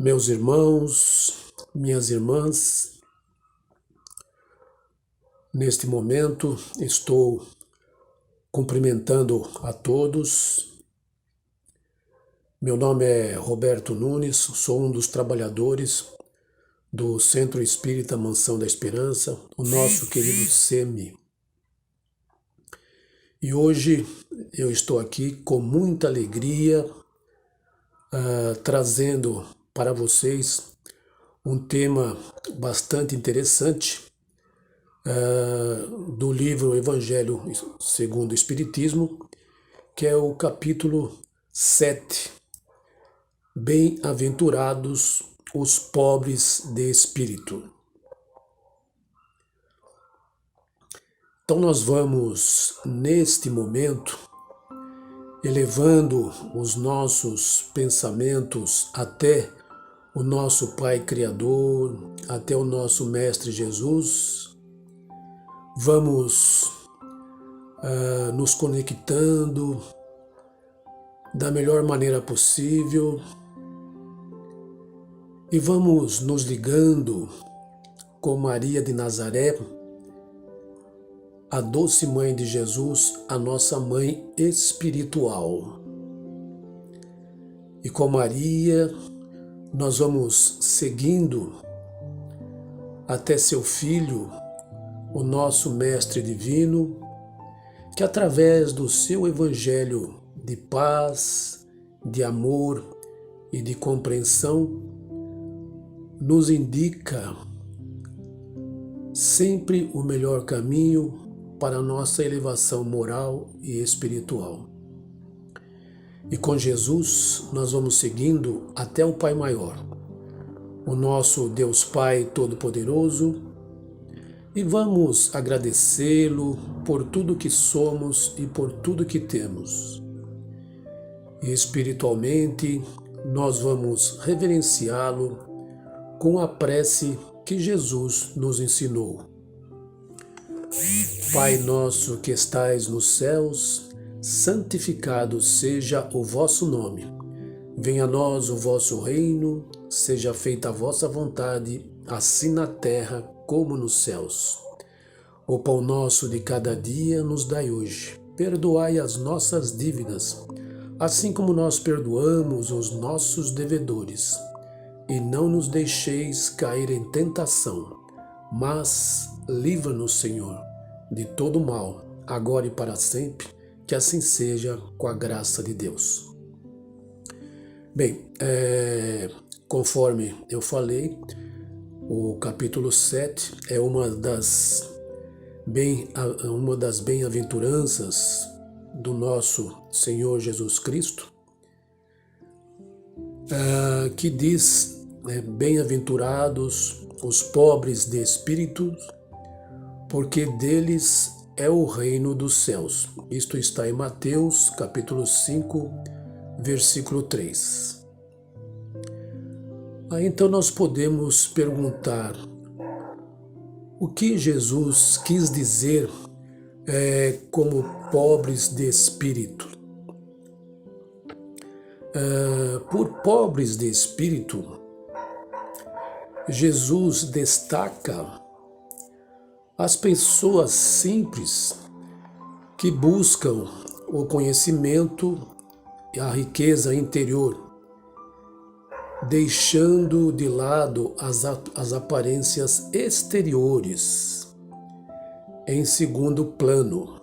Meus irmãos, minhas irmãs, neste momento estou cumprimentando a todos. Meu nome é Roberto Nunes, sou um dos trabalhadores do Centro Espírita Mansão da Esperança, o nosso querido SEMI. E hoje eu estou aqui com muita alegria, trazendo para vocês um tema bastante interessante do livro Evangelho segundo o Espiritismo, que é o capítulo 7, Bem-aventurados os pobres de espírito. Então nós vamos, neste momento, elevando os nossos pensamentos até o nosso Pai Criador, até o nosso Mestre Jesus. Vamos nos conectando da melhor maneira possível e vamos nos ligando com Maria de Nazaré, a doce mãe de Jesus, a nossa mãe espiritual. E com Maria nós vamos seguindo até seu Filho, o nosso Mestre Divino, que através do seu Evangelho de paz, de amor e de compreensão, nos indica sempre o melhor caminho para a nossa elevação moral e espiritual. E com Jesus nós vamos seguindo até o Pai Maior, o nosso Deus Pai Todo-Poderoso, e vamos agradecê-lo por tudo que somos e por tudo que temos. E espiritualmente nós vamos reverenciá-lo com a prece que Jesus nos ensinou. Pai nosso que estais nos céus, santificado seja o vosso nome. Venha a nós o vosso reino, seja feita a vossa vontade, assim na terra como nos céus. O pão nosso de cada dia nos dai hoje. Perdoai as nossas dívidas, assim como nós perdoamos os nossos devedores. E não nos deixeis cair em tentação, mas livra-nos, Senhor, de todo mal, agora e para sempre, que assim seja, com a graça de Deus. Bem, conforme eu falei, o capítulo 7 é uma das bem-aventuranças do nosso Senhor Jesus Cristo, que diz: bem-aventurados os pobres de espírito, porque deles é o reino dos céus. Isto está em Mateus, capítulo 5, versículo 3. Aí então nós podemos perguntar: o que Jesus quis dizer como pobres de espírito? Por pobres de espírito, Jesus destaca as pessoas simples que buscam o conhecimento e a riqueza interior, deixando de lado as aparências exteriores em segundo plano.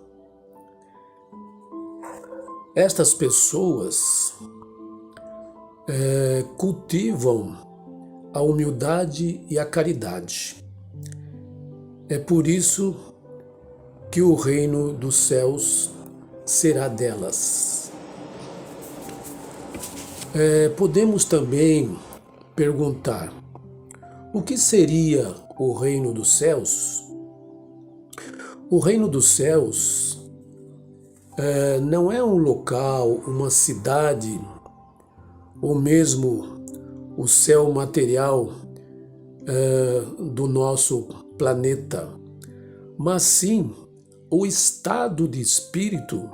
Estas pessoas cultivam a humildade e a caridade. É por isso que o reino dos céus será delas. Podemos também perguntar: o que seria o reino dos céus? O reino dos céus não é um local, uma cidade, ou mesmo o céu material do nosso planeta, mas sim o estado de espírito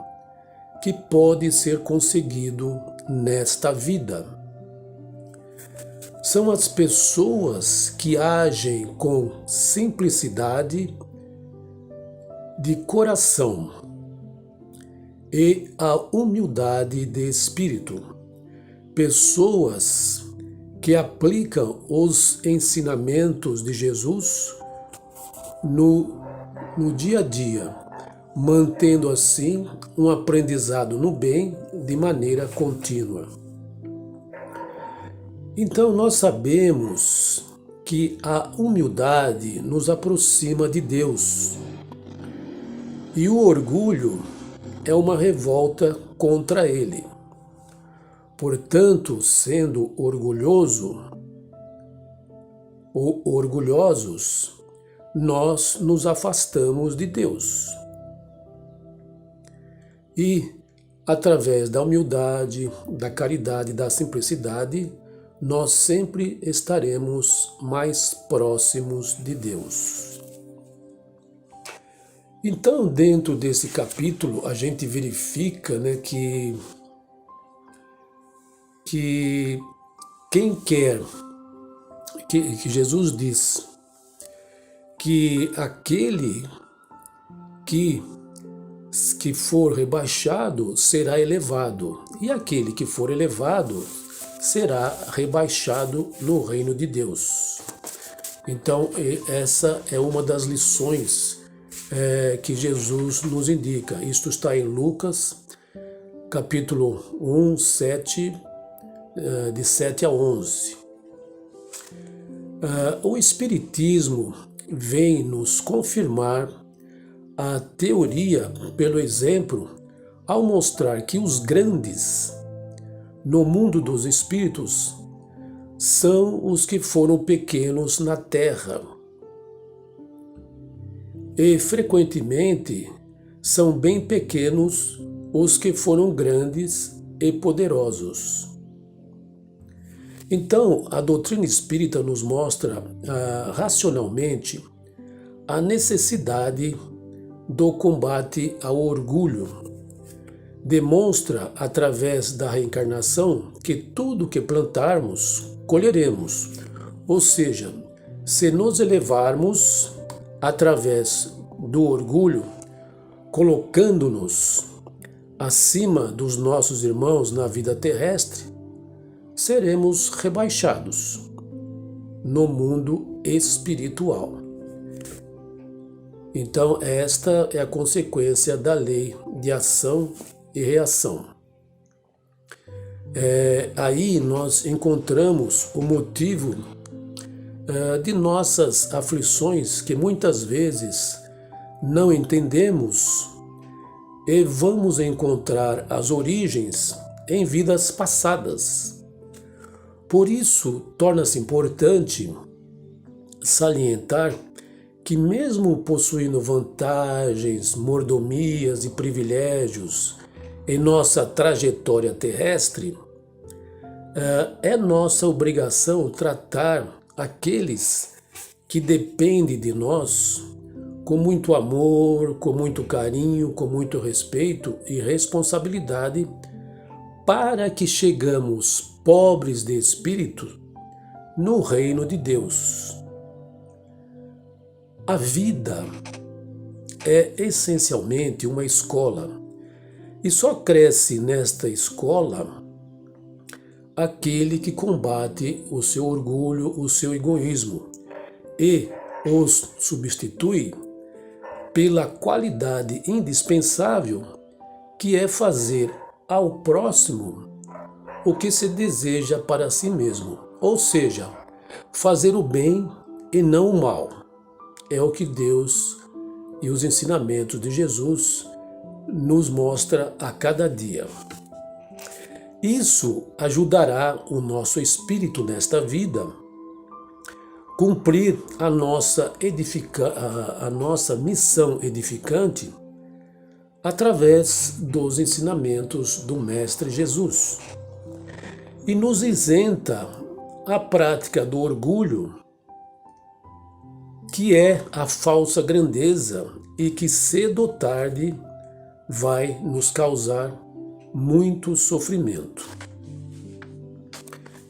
que pode ser conseguido nesta vida. São as pessoas que agem com simplicidade de coração e a humildade de espírito. Pessoas que aplicam os ensinamentos de Jesus no dia a dia, mantendo assim um aprendizado no bem de maneira contínua. Então nós sabemos que a humildade nos aproxima de Deus e o orgulho é uma revolta contra Ele. Portanto, sendo orgulhoso ou orgulhosos, nós nos afastamos de Deus. E, através da humildade, da caridade e da simplicidade, nós sempre estaremos mais próximos de Deus. Então, dentro desse capítulo, a gente verifica, que quem quer, que Jesus diz que aquele que for rebaixado será elevado, e aquele que for elevado será rebaixado no reino de Deus. Então, essa é uma das lições que Jesus nos indica. Isto está em Lucas, capítulo 1, de 7 a 11. O Espiritismo vem nos confirmar a teoria pelo exemplo ao mostrar que os grandes no mundo dos espíritos são os que foram pequenos na terra. E frequentemente são bem pequenos os que foram grandes e poderosos. Então, a doutrina espírita nos mostra racionalmente a necessidade do combate ao orgulho. Demonstra, através da reencarnação, que tudo que plantarmos, colheremos. Ou seja, se nos elevarmos através do orgulho, colocando-nos acima dos nossos irmãos na vida terrestre, seremos rebaixados no mundo espiritual. Então, esta é a consequência da lei de ação e reação. Aí nós encontramos o motivo de nossas aflições, que muitas vezes não entendemos, e vamos encontrar as origens em vidas passadas. Por isso, torna-se importante salientar que, mesmo possuindo vantagens, mordomias e privilégios em nossa trajetória terrestre, é nossa obrigação tratar aqueles que dependem de nós com muito amor, com muito carinho, com muito respeito e responsabilidade, para que chegamos pobres de espírito no reino de Deus. A vida é essencialmente uma escola, e só cresce nesta escola aquele que combate o seu orgulho, o seu egoísmo, e os substitui pela qualidade indispensável, que é fazer ao próximo o que se deseja para si mesmo, ou seja, fazer o bem e não o mal. É o que Deus e os ensinamentos de Jesus nos mostra a cada dia. Isso ajudará o nosso espírito nesta vida cumprir a nossa missão edificante através dos ensinamentos do Mestre Jesus, e nos isenta a prática do orgulho, que é a falsa grandeza e que cedo ou tarde vai nos causar muito sofrimento.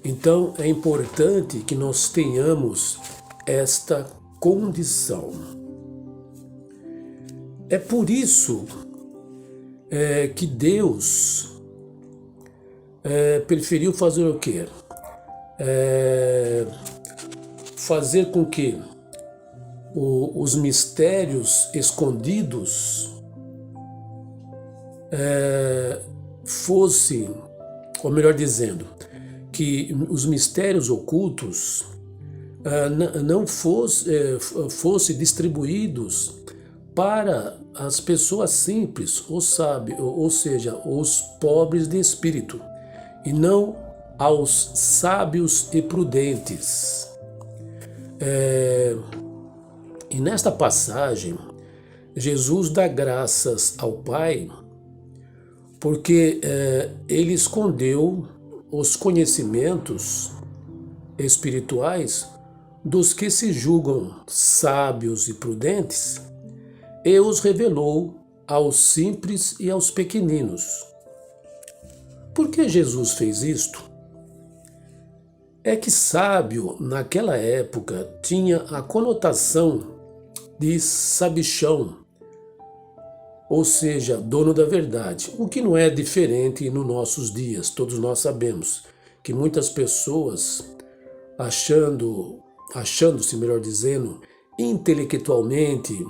Então é importante que nós tenhamos esta condição. É por isso que Deus preferiu fazer o quê? Fazer com que os mistérios escondidos fossem, ou melhor dizendo, que os mistérios ocultos não fossem distribuídos para as pessoas simples, ou seja, os pobres de espírito, e não aos sábios e prudentes. E nesta passagem, Jesus dá graças ao Pai porque ele escondeu os conhecimentos espirituais dos que se julgam sábios e prudentes e os revelou aos simples e aos pequeninos. Por que Jesus fez isto? É que sábio, naquela época, tinha a conotação de sabichão, ou seja, dono da verdade, o que não é diferente nos nossos dias. Todos nós sabemos que muitas pessoas, achando-se, melhor dizendo, intelectualmente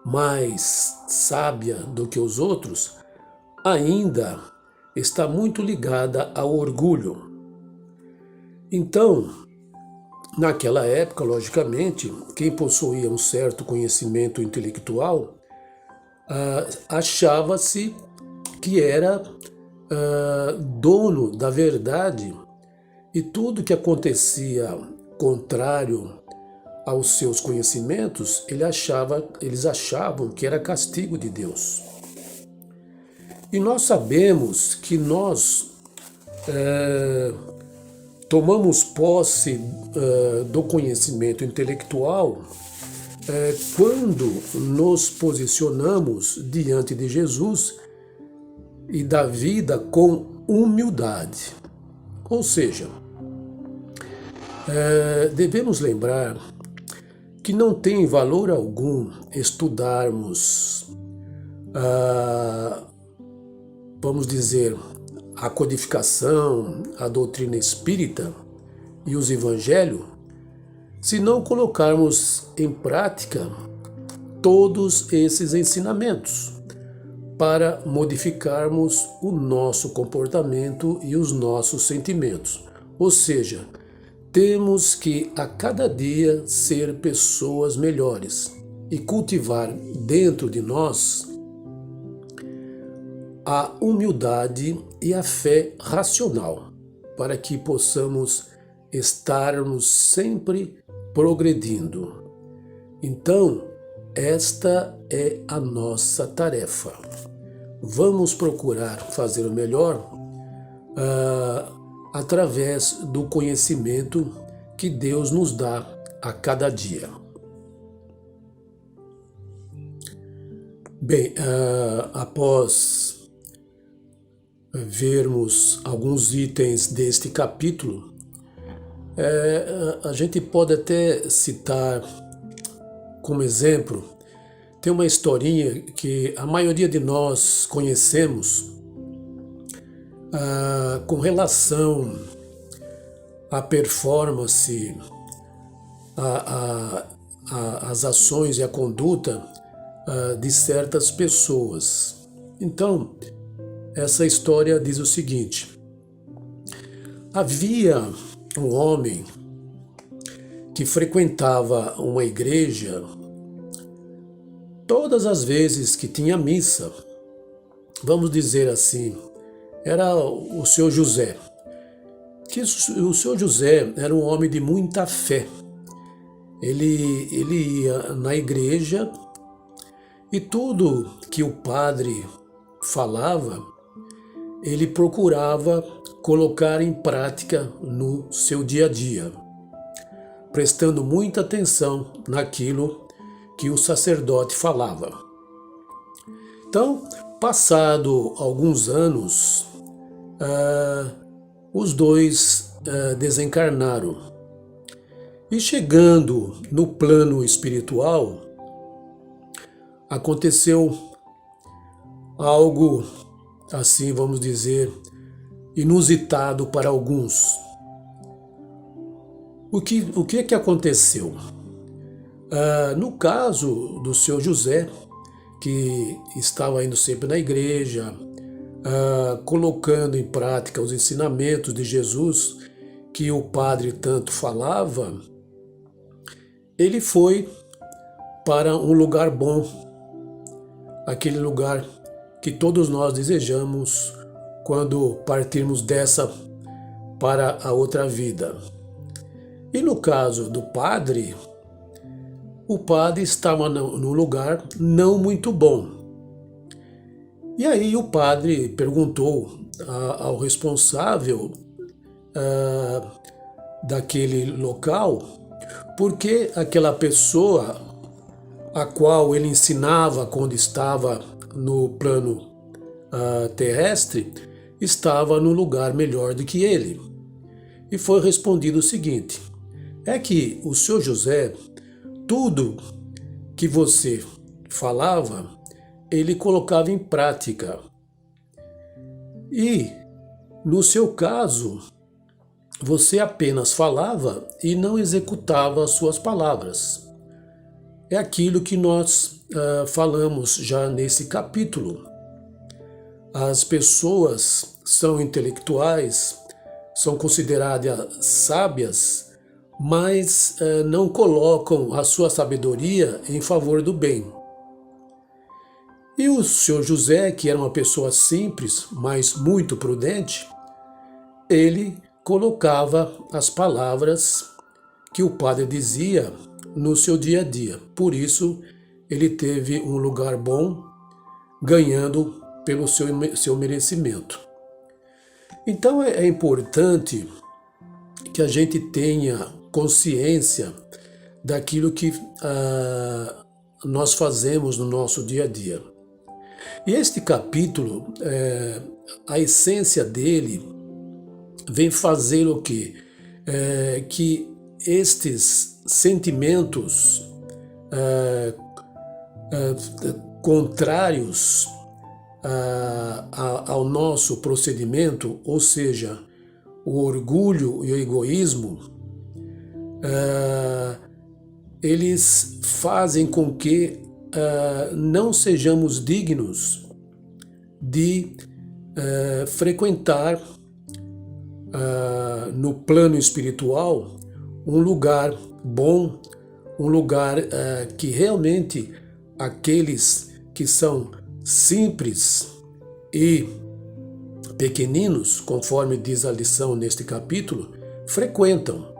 mais sábia do que os outros, ainda está muito ligada ao orgulho. Então, naquela época, logicamente, quem possuía um certo conhecimento intelectual achava-se que era dono da verdade, e tudo que acontecia contrário aos seus conhecimentos, eles achavam que era castigo de Deus. E nós sabemos que nós tomamos posse do conhecimento intelectual quando nos posicionamos diante de Jesus e da vida com humildade. Ou seja, devemos lembrar que não tem valor algum estudarmos, vamos dizer, a codificação, a doutrina espírita e os evangelhos, se não colocarmos em prática todos esses ensinamentos para modificarmos o nosso comportamento e os nossos sentimentos. Ou seja, temos que a cada dia ser pessoas melhores e cultivar dentro de nós a humildade e a fé racional, para que possamos estarmos sempre progredindo. Então, esta é a nossa tarefa. Vamos procurar fazer o melhor através do conhecimento que Deus nos dá a cada dia. Bem, após vermos alguns itens deste capítulo, a gente pode até citar como exemplo, tem uma historinha que a maioria de nós conhecemos com relação à performance, às ações e à conduta de certas pessoas. Então, essa história diz o seguinte: havia um homem que frequentava uma igreja todas as vezes que tinha missa. Vamos dizer assim, era o seu José. O seu José era um homem de muita fé. Ele ia na igreja e tudo que o padre falava, ele procurava colocar em prática no seu dia a dia, prestando muita atenção naquilo que o sacerdote falava. Então, passado alguns anos, os dois desencarnaram. E chegando no plano espiritual, aconteceu algo, assim vamos dizer, inusitado para alguns. O que aconteceu? No caso do seu José, que estava indo sempre na igreja, colocando em prática os ensinamentos de Jesus que o padre tanto falava, ele foi para um lugar bom, aquele lugar que todos nós desejamos quando partirmos dessa para a outra vida. E no caso do padre, o padre estava num lugar não muito bom. E aí o padre perguntou ao responsável daquele local por que aquela pessoa a qual ele ensinava quando estava no plano terrestre estava num lugar melhor do que ele. E foi respondido o seguinte: é que o seu José, tudo que você falava, ele colocava em prática. E, no seu caso, você apenas falava e não executava as suas palavras. É aquilo que nós falamos já nesse capítulo. As pessoas são intelectuais, são consideradas sábias, mas não colocam a sua sabedoria em favor do bem. E o senhor José, que era uma pessoa simples, mas muito prudente, ele colocava as palavras que o padre dizia no seu dia a dia. Por isso, ele teve um lugar bom, ganhando pelo seu merecimento. Então é importante que a gente tenha consciência daquilo que nós fazemos no nosso dia a dia. E este capítulo, a essência dele vem fazer o quê? Que estes sentimentos contrários ao nosso procedimento, ou seja, o orgulho e o egoísmo, eles fazem com que não sejamos dignos de frequentar no plano espiritual um lugar bom, um lugar que realmente aqueles que são simples e pequeninos, conforme diz a lição neste capítulo, frequentam.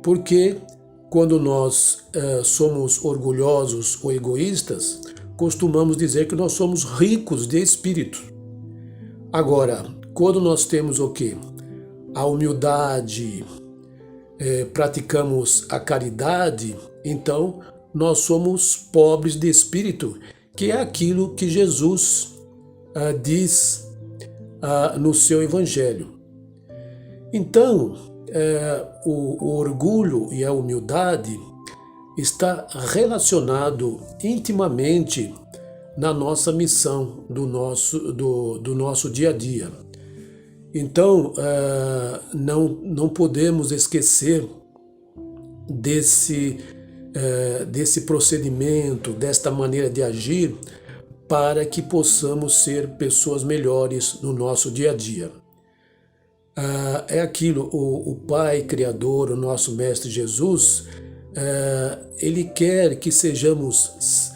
Porque quando nós somos orgulhosos ou egoístas, costumamos dizer que nós somos ricos de espírito. Agora, quando nós temos o quê? A humildade, praticamos a caridade, então nós somos pobres de espírito, que é aquilo que Jesus diz no seu Evangelho. Então, o orgulho e a humildade está relacionado intimamente na nossa missão, do nosso dia a dia. Então, não podemos esquecer desse procedimento, desta maneira de agir, para que possamos ser pessoas melhores no nosso dia a dia. É aquilo, o Pai Criador, o nosso Mestre Jesus, Ele quer que sejamos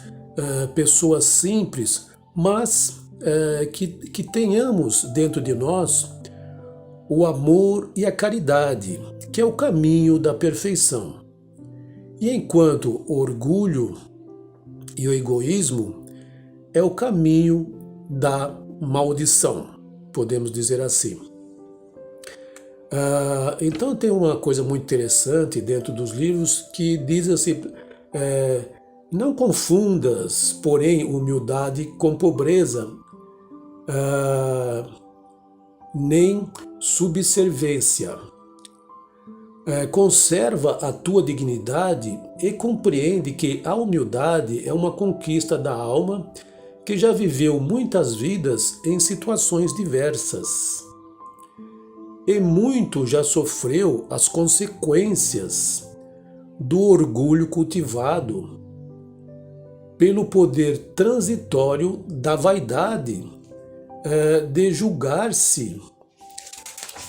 pessoas simples, mas que tenhamos dentro de nós o amor e a caridade, que é o caminho da perfeição. E enquanto o orgulho e o egoísmo é o caminho da maldição, podemos dizer assim. Então tem uma coisa muito interessante dentro dos livros que diz assim, não confundas, porém, humildade com pobreza. nem subserviência. Conserva a tua dignidade e compreende que a humildade é uma conquista da alma que já viveu muitas vidas em situações diversas. E muito já sofreu as consequências do orgulho cultivado pelo poder transitório da vaidade de julgar-se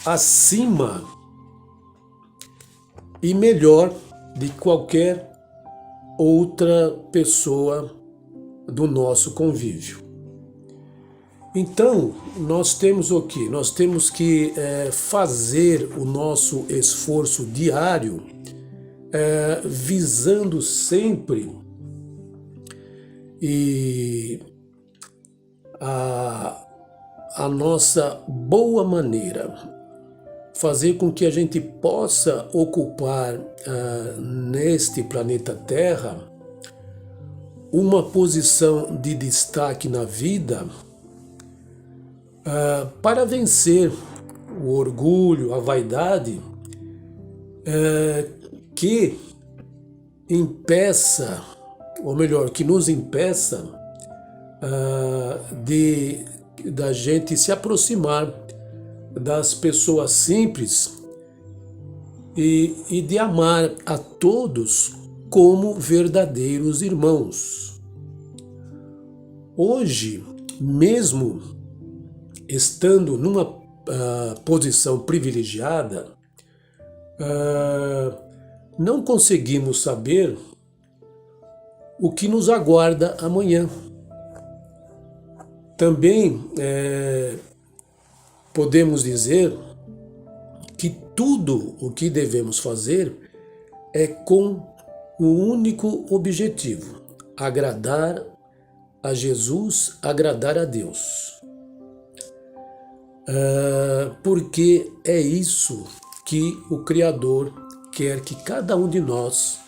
acima e melhor de qualquer outra pessoa do nosso convívio. Então, nós temos o quê? Nós temos que fazer o nosso esforço diário visando sempre a nossa boa maneira, fazer com que a gente possa ocupar neste planeta Terra uma posição de destaque na vida para vencer o orgulho, a vaidade que impeça, ou melhor, que nos impeça da gente se aproximar das pessoas simples e de amar a todos como verdadeiros irmãos. Hoje, mesmo estando numa posição privilegiada, não conseguimos saber o que nos aguarda amanhã. Também podemos dizer que tudo o que devemos fazer é com o único objetivo: agradar a Jesus, agradar a Deus. Porque é isso que o Criador quer que cada um de nós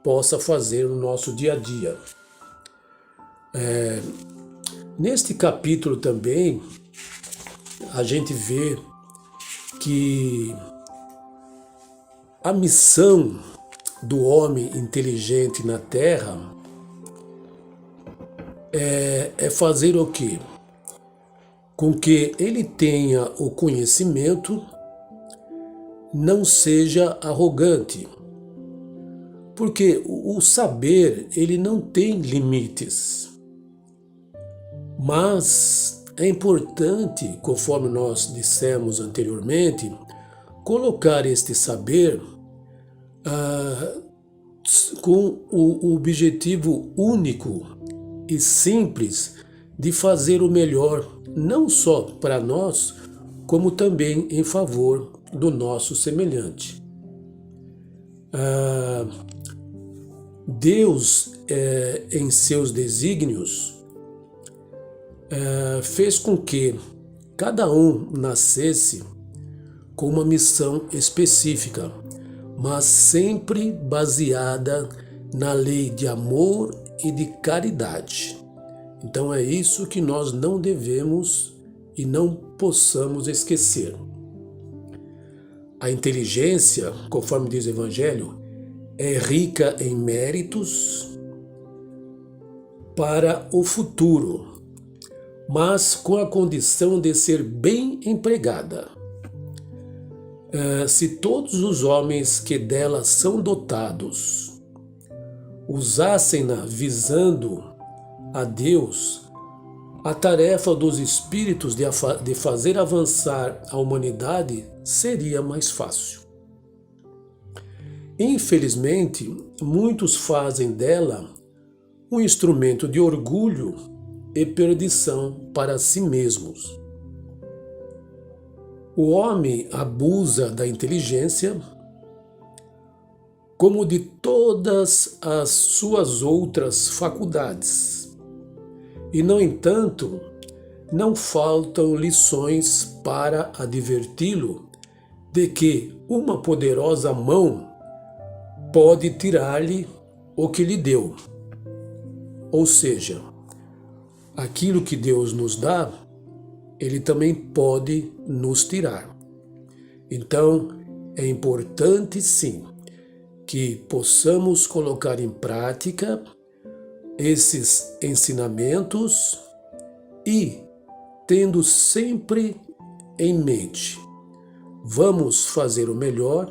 possa fazer no nosso dia a dia. Neste capítulo também, a gente vê que a missão do homem inteligente na Terra é fazer o quê? Com que ele tenha o conhecimento, não seja arrogante. Porque o saber, ele não tem limites. Mas é importante, conforme nós dissemos anteriormente, colocar este saber com o objetivo único e simples de fazer o melhor, não só para nós, como também em favor do nosso semelhante. Deus, em seus desígnios, fez com que cada um nascesse com uma missão específica, mas sempre baseada na lei de amor e de caridade. Então é isso que nós não devemos e não possamos esquecer. A inteligência, conforme diz o Evangelho, é rica em méritos para o futuro, mas com a condição de ser bem empregada. Se todos os homens que dela são dotados usassem-na visando a Deus, a tarefa dos espíritos de fazer avançar a humanidade seria mais fácil. Infelizmente, muitos fazem dela um instrumento de orgulho e perdição para si mesmos. O homem abusa da inteligência como de todas as suas outras faculdades. E, no entanto, não faltam lições para adverti-lo de que uma poderosa mão pode tirar-lhe o que lhe deu. Ou seja, aquilo que Deus nos dá, Ele também pode nos tirar. Então, é importante sim que possamos colocar em prática esses ensinamentos e tendo sempre em mente, vamos fazer o melhor,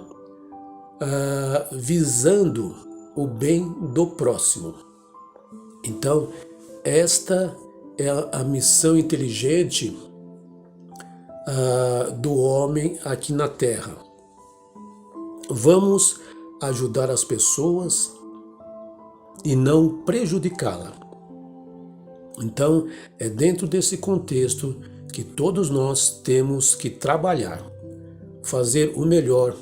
visando o bem do próximo. Então, esta é a missão inteligente do homem aqui na Terra. Vamos ajudar as pessoas e não prejudicá-la. Então, é dentro desse contexto que todos nós temos que trabalhar, fazer o melhor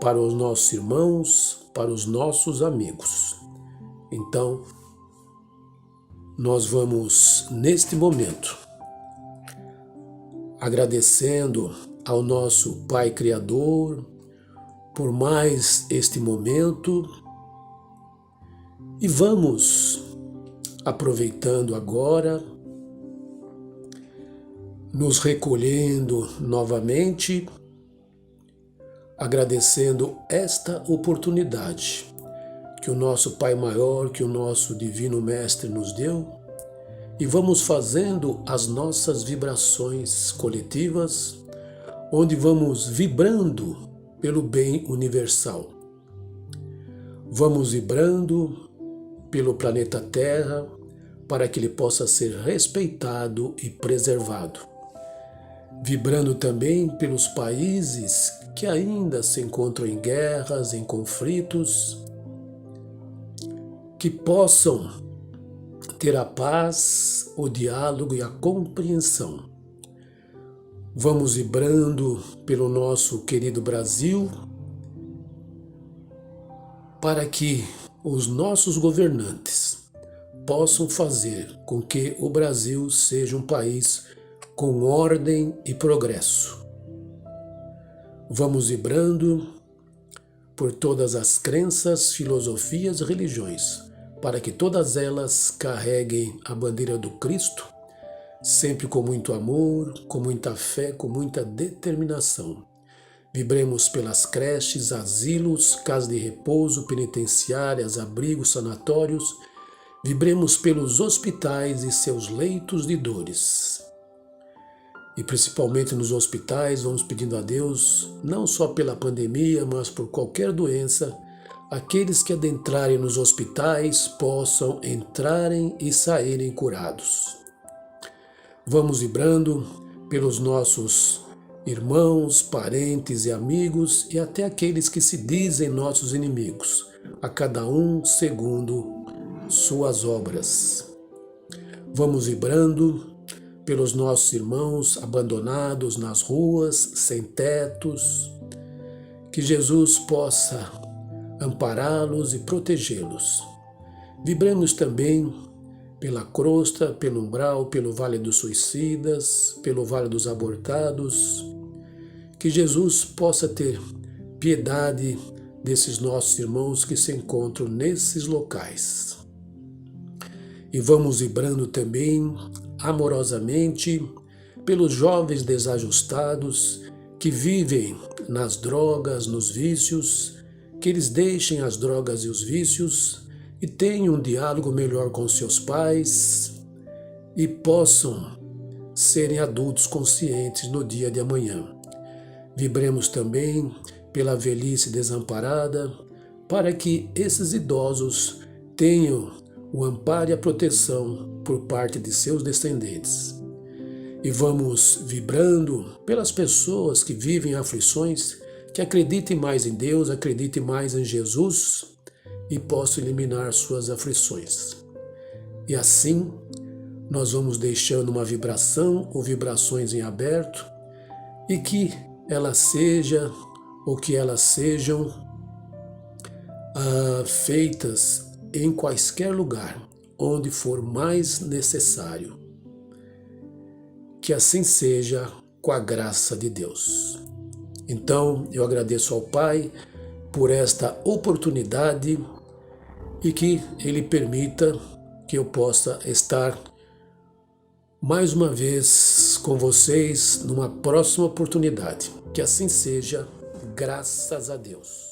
para os nossos irmãos, para os nossos amigos. Então, nós vamos, neste momento, agradecendo ao nosso Pai Criador por mais este momento e vamos aproveitando agora, nos recolhendo novamente, agradecendo esta oportunidade que o nosso Pai Maior, que o nosso Divino Mestre nos deu, e vamos fazendo as nossas vibrações coletivas, onde vamos vibrando pelo bem universal. Vamos vibrando pelo planeta Terra, para que ele possa ser respeitado e preservado. Vibrando também pelos países que ainda se encontram em guerras, em conflitos, que possam ter a paz, o diálogo e a compreensão. Vamos vibrando pelo nosso querido Brasil, para que os nossos governantes possam fazer com que o Brasil seja um país com ordem e progresso. Vamos vibrando por todas as crenças, filosofias e religiões, para que todas elas carreguem a bandeira do Cristo, sempre com muito amor, com muita fé, com muita determinação. Vibremos pelas creches, asilos, casas de repouso, penitenciárias, abrigos, sanatórios. Vibremos pelos hospitais e seus leitos de dores. E principalmente nos hospitais, vamos pedindo a Deus, não só pela pandemia, mas por qualquer doença, aqueles que adentrarem nos hospitais possam entrarem e saírem curados. Vamos vibrando pelos nossos irmãos, parentes e amigos e até aqueles que se dizem nossos inimigos, a cada um segundo suas obras. Vamos vibrando pelos nossos irmãos abandonados nas ruas, sem tetos, que Jesus possa ampará-los e protegê-los. Vibremos também pela crosta, pelo umbral, pelo vale dos suicidas, pelo vale dos abortados, que Jesus possa ter piedade desses nossos irmãos que se encontram nesses locais. E vamos vibrando também amorosamente pelos jovens desajustados que vivem nas drogas, nos vícios, que eles deixem as drogas e os vícios e tenham um diálogo melhor com seus pais e possam serem adultos conscientes no dia de amanhã. Vibremos também pela velhice desamparada, para que esses idosos tenham o amparo e a proteção por parte de seus descendentes. E vamos vibrando pelas pessoas que vivem aflições, que acreditem mais em Deus, acreditem mais em Jesus e possam eliminar suas aflições. E assim, nós vamos deixando uma vibração ou vibrações em aberto e que ela seja ou que elas sejam feitas em quaisquer lugar, onde for mais necessário. Que assim seja com a graça de Deus. Então, eu agradeço ao Pai por esta oportunidade e que Ele permita que eu possa estar mais uma vez com vocês numa próxima oportunidade. Que assim seja, graças a Deus.